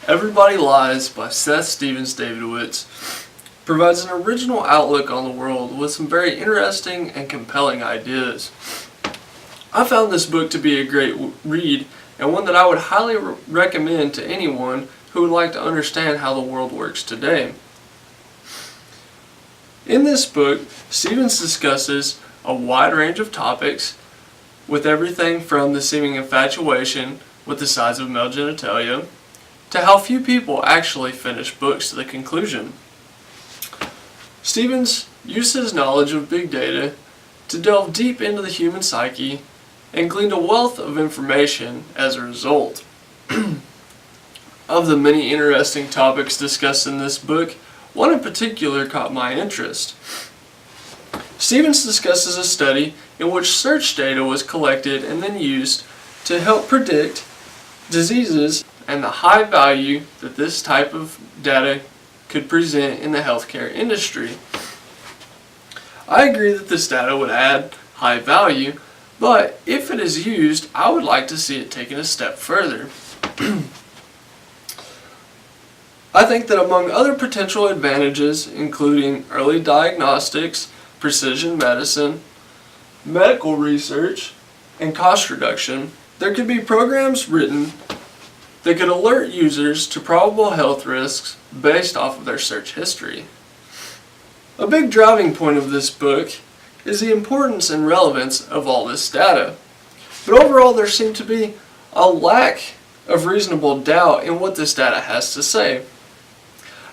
Everybody Lies by Seth Stevens-Davidowitz provides an original outlook on the world with some very interesting and compelling ideas. I found this book to be a great read and one that I would highly recommend to anyone who would like to understand how the world works today. In this book, Stevens discusses a wide range of topics with everything from the seeming infatuation with the size of male genitalia to how few people actually finish books to the conclusion. Stevens used his knowledge of big data to delve deep into the human psyche and gleaned a wealth of information as a result. Of the many interesting topics discussed in this book, one in particular caught my interest. Stevens discusses a study in which search data was collected and then used to help predict diseases and the high value that this type of data could present in the healthcare industry. I agree that this data would add high value, but if it is used, I would like to see it taken a step further. I think that among other potential advantages, including early diagnostics, precision medicine, medical research, and cost reduction, there could be programs written that could alert users to probable health risks based off of their search history. A big driving point of this book is the importance and relevance of all this data. But overall, there seemed to be a lack of reasonable doubt in what this data has to say.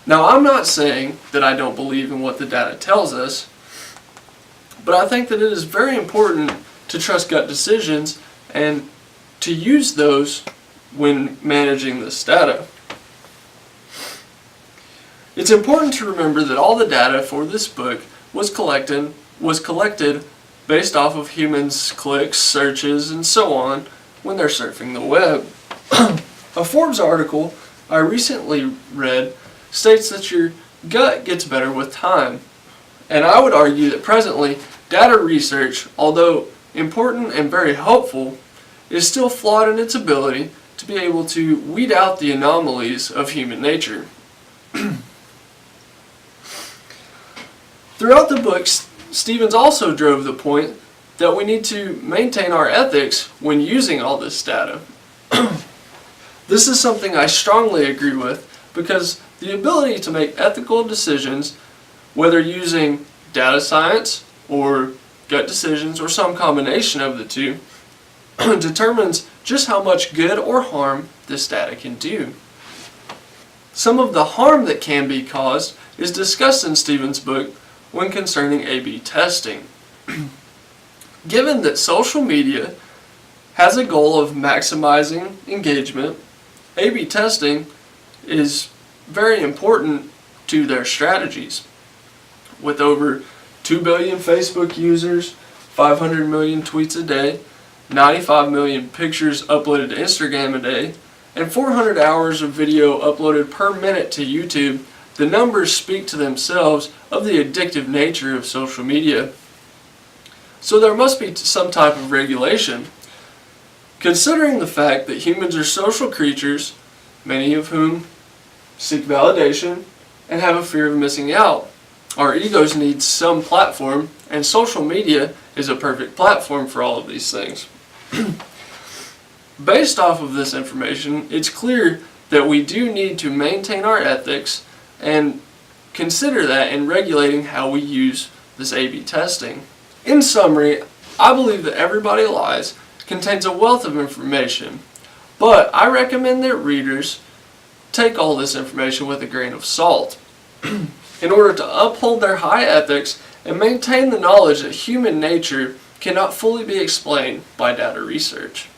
Now, I'm not saying that I don't believe in what the data tells us, but I think that it is very important to trust gut decisions and to use those when managing this data. It's important to remember that all the data for this book was collected based off of humans' clicks, searches, and so on when they're surfing the web. A Forbes article I recently read states that your gut gets better with time, and I would argue that presently data research, although important and very helpful, is still flawed in its ability to be able to weed out the anomalies of human nature. Throughout the book, Stevens also drove the point that we need to maintain our ethics when using all this data. This is something I strongly agree with because the ability to make ethical decisions, whether using data science or gut decisions or some combination of the two, determines just how much good or harm this data can do. Some of the harm that can be caused is discussed in Stevens' book when concerning A/B testing. Given that social media has a goal of maximizing engagement, A/B testing is very important to their strategies. With over 2 billion Facebook users, 500 million tweets a day, 95 million pictures uploaded to Instagram a day, and 400 hours of video uploaded per minute to YouTube, the numbers speak to themselves of the addictive nature of social media. So there must be some type of regulation. Considering the fact that humans are social creatures, many of whom seek validation and have a fear of missing out, our egos need some platform, and social media is a perfect platform for all of these things. Based off of this information, it's clear that we do need to maintain our ethics and consider that in regulating how we use this A/B testing. In summary, I believe that Everybody Lies contains a wealth of information, but I recommend that readers take all this information with a grain of salt in order to uphold their high ethics and maintain the knowledge that human nature cannot fully be explained by data research.